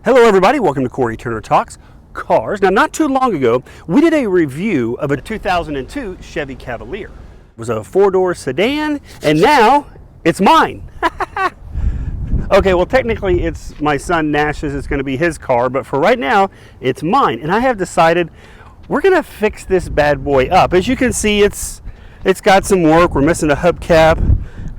Hello everybody, welcome to Cory Turner Talks Cars. Now not too long ago, we did a review of a 2002 Chevy Cavalier. It was a four-door sedan, and now it's mine. Okay, well technically it's my son Nash's, it's gonna be his car, but for right now, it's mine. And I have decided we're gonna fix this bad boy up. As you can see, it's got some work. We're missing a hubcap.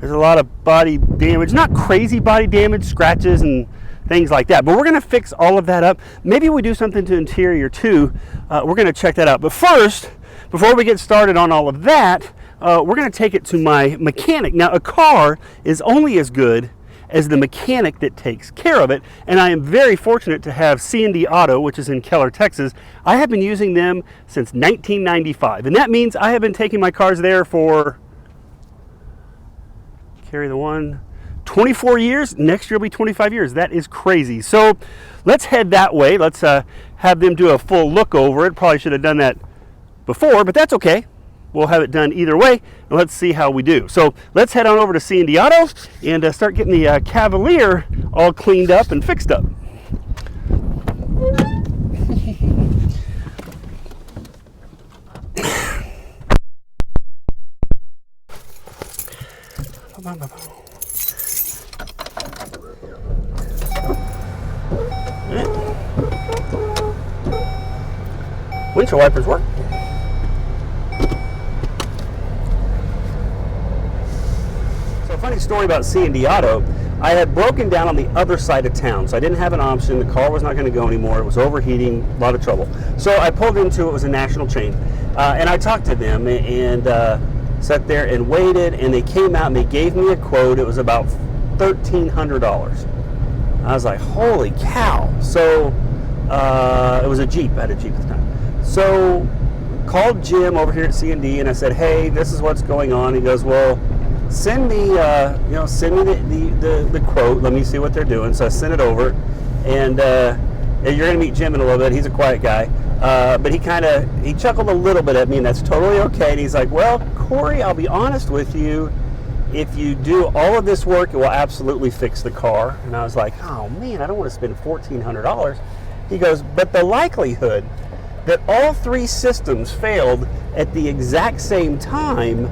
There's a lot of body damage, not crazy body damage, scratches and things like that, but we're going to fix all of that up. Maybe we do something to interior too. We're going to check that out. But first, before we get started on all of that, we're going to take it to my mechanic. Now, a car is only as good as the mechanic that takes care of it, and I am very fortunate to have C and D Auto, which is in Keller, Texas. I have been using them since 1995, and that means I have been taking my cars there for, carry the one, 24 years. Next year will be 25 years. That is crazy. So let's head that way. Let's have them do a full look over it. Probably should have done that before, but that's okay. We'll have it done either way, and let's see how we do. So let's head on over to C and D Auto and start getting the Cavalier all cleaned up and fixed up. Windshield wipers work. So, a funny story about C and D Auto. I had broken down on the other side of town, so I didn't have an option. The car was not going to go anymore. It was overheating, a lot of trouble. So I pulled into it. Was a national chain, and I talked to them and sat there and waited. And they came out and they gave me a quote. It was about $1,300. I was like, holy cow! So it was a Jeep. I had a Jeep at the time. So called Jim over here at C and D, and I said, hey, this is what's going on. He goes, well, send me the quote. Let me see what they're doing. So I sent it over, and you're gonna meet Jim in a little bit. He's a quiet guy, but he chuckled a little bit at me, and that's totally okay. And he's like, well, Cory, I'll be honest with you. If you do all of this work, it will absolutely fix the car. And I was like, oh man, I don't want to spend $1,400. He goes, but the likelihood that all three systems failed at the exact same time,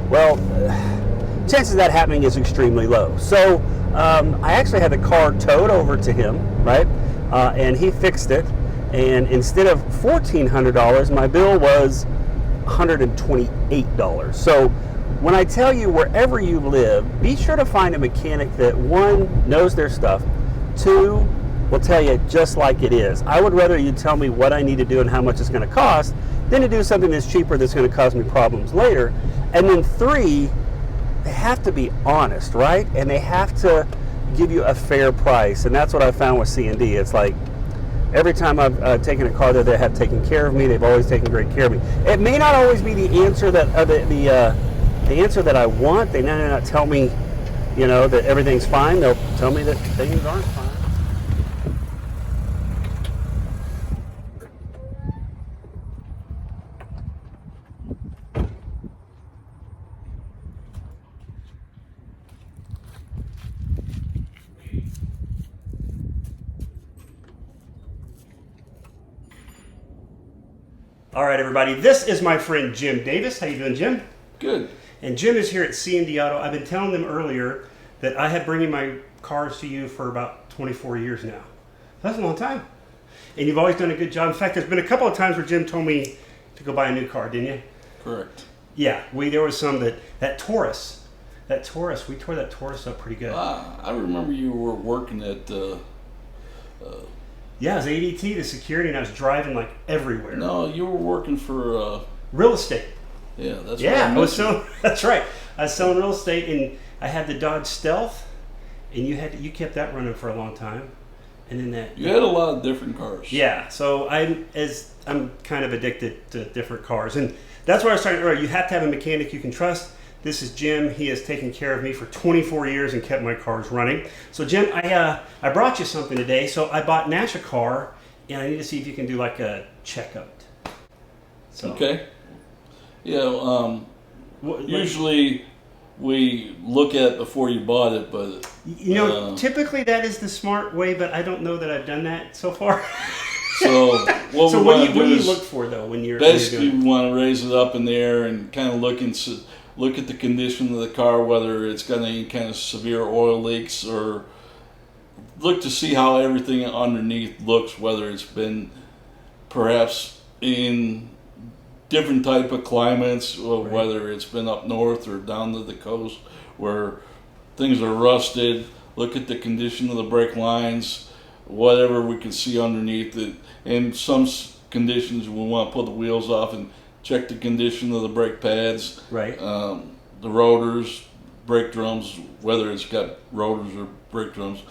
well, chances of that happening is extremely low. So I actually had the car towed over to him, right? And he fixed it. And instead of $1,400, my bill was $128. So when I tell you, wherever you live, be sure to find a mechanic that, one, knows their stuff, two, will tell you just like it is. I would rather you tell me what I need to do and how much it's going to cost than to do something that's cheaper that's going to cause me problems later. And then three, they have to be honest, right? And they have to give you a fair price. And that's what I found with C and D. It's like every time I've taken a car that they have taken care of me, they've always taken great care of me. It may not always be the answer that the answer that I want. They may not tell me, that everything's fine. They'll tell me that things aren't fine. All right, everybody, this is my friend Jim Davis. How you doing, Jim? Good. And Jim is here at C and D Auto. I've been telling them earlier that I have bringing my cars to you for about 24 years now. That's a long time. And you've always done a good job. In fact, there's been a couple of times where Jim told me to go buy a new car, didn't you? Correct. Yeah, there was some that Taurus, we tore that Taurus up pretty good. I remember you were working at yeah, it was ADT, the security, and I was driving like everywhere. No, you were working for real estate. Yeah, that's yeah. right. That's right. I was selling real estate, and I had the Dodge Stealth, and you kept that running for a long time, and then you had a lot of different cars. Yeah. So I'm kind of addicted to different cars, and that's why I was talking earlier. You have to have a mechanic you can trust. This is Jim. He has taken care of me for 24 years and kept my cars running. So Jim, I brought you something today. So I bought Nash a car, and I need to see if you can do like a checkup. So. Okay. Yeah. Usually we look at before you bought it, but You know, typically that is the smart way, but I don't know that I've done that so far. so what So we what want do to you do is look for though when you're basically doing we want to raise it up in the air and kind of look at the condition of the car, whether it's got any kind of severe oil leaks, or look to see how everything underneath looks, whether it's been perhaps in different type of climates, or whether it's been up north or down to the coast where things are rusted. Look at the condition of the brake lines, whatever we can see underneath it. In some conditions, we want to pull the wheels off and check the condition of the brake pads, Right. The rotors, brake drums, whether it's got rotors or brake drums.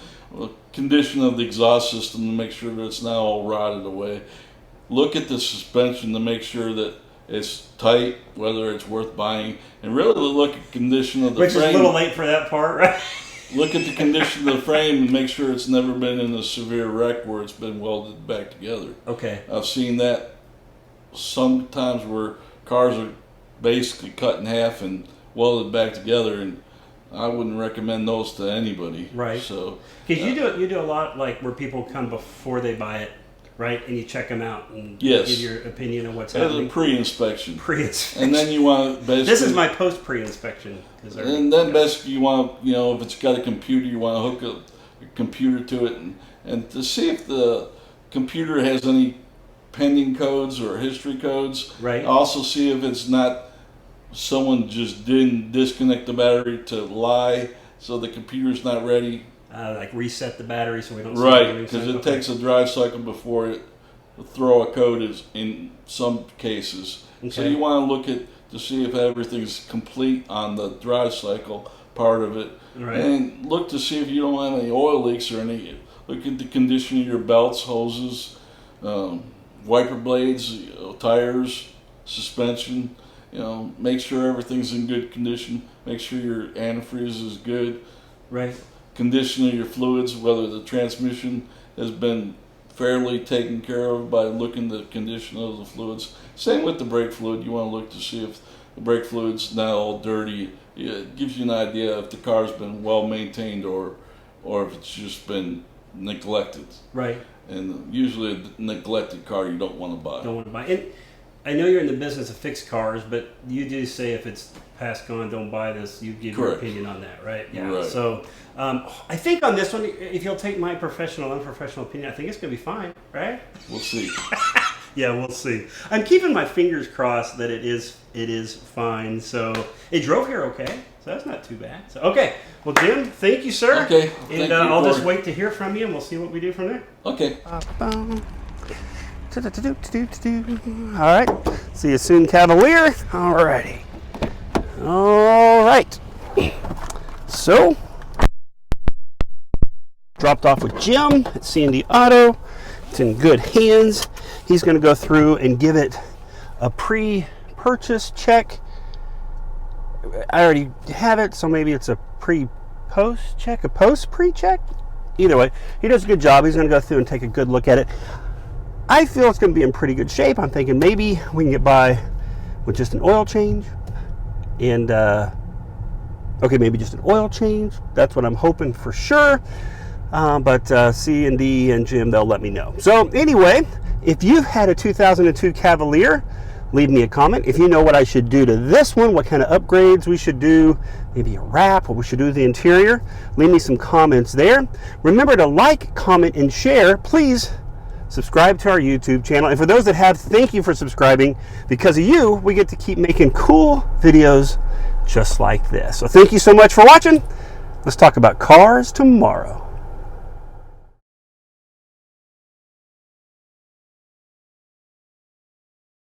Condition of the exhaust system to make sure that it's not all rotted away. Look at the suspension to make sure that it's tight, whether it's worth buying, and really look at condition of the Which frame. is a little late for that part, right? Look at the condition of the frame and make sure it's never been in a severe wreck where it's been welded back together. Okay. I've seen that sometimes where cars are basically cut in half and welded back together, and I wouldn't recommend those to anybody. Right. So, Because you do a lot like where people come before they buy it, right? And you check them out and Yes. give your opinion on what's as a happening. pre-inspection. Pre-inspection. And then you want to basically... This is my post pre-inspection. And then basically you want to, if it's got a computer, you want to hook a computer to it and to see if the computer has any pending codes or history codes. Right. Also see if it's not someone just didn't disconnect the battery to lie, so the computer's not ready. Like reset the battery so we don't. Right, because it takes a drive cycle before it throw a code is in some cases. Okay. So you want to look at to see if everything's complete on the drive cycle part of it, Right. and look to see if you don't have any oil leaks or any. Look at the condition of your belts, hoses, wiper blades, tires, suspension. Make sure everything's in good condition. Make sure your antifreeze is good. Right. Condition of your fluids, whether the transmission has been fairly taken care of by looking at the condition of the fluids. Same with the brake fluid. You want to look to see if the brake fluid's not all dirty. It gives you an idea if the car's been well maintained or if it's just been neglected. Right. And usually a neglected car you don't want to buy. Don't want to buy. And I know you're in the business of fixed cars, but you do say if it's past gone, don't buy this. You give your Correct. opinion on that, right? Yeah. Right. So I think on this one, if you'll take my professional, unprofessional opinion, I think it's going to be fine, right? We'll see. Yeah, we'll see. I'm keeping my fingers crossed that it is fine. So it drove here okay, so that's not too bad. So okay, well Jim, thank you, sir. Okay, and thank you, I'll just Cory. wait to hear from you, and we'll see what we do from there. Okay. All right. See you soon, Cavalier. All righty. All right. So, dropped off with Jim at C and D Auto. It's in good hands. He's going to go through and give it a pre-purchase check. I already have it, so maybe it's a pre-post check, a post-pre-check. Either way, he does a good job. He's going to go through and take a good look at it. I feel it's going to be in pretty good shape. I'm thinking maybe we can get by with just an oil change. And, okay, maybe just an oil change. That's what I'm hoping for sure. But C and D and Jim, they'll let me know. So anyway, if you've had a 2002 Cavalier, leave me a comment. If you know what I should do to this one, what kind of upgrades we should do, maybe a wrap, what we should do to the interior, leave me some comments there. Remember to like, comment, and share. Please subscribe to our YouTube channel. And for those that have, thank you for subscribing. Because of you, we get to keep making cool videos just like this. So thank you so much for watching. Let's talk about cars tomorrow.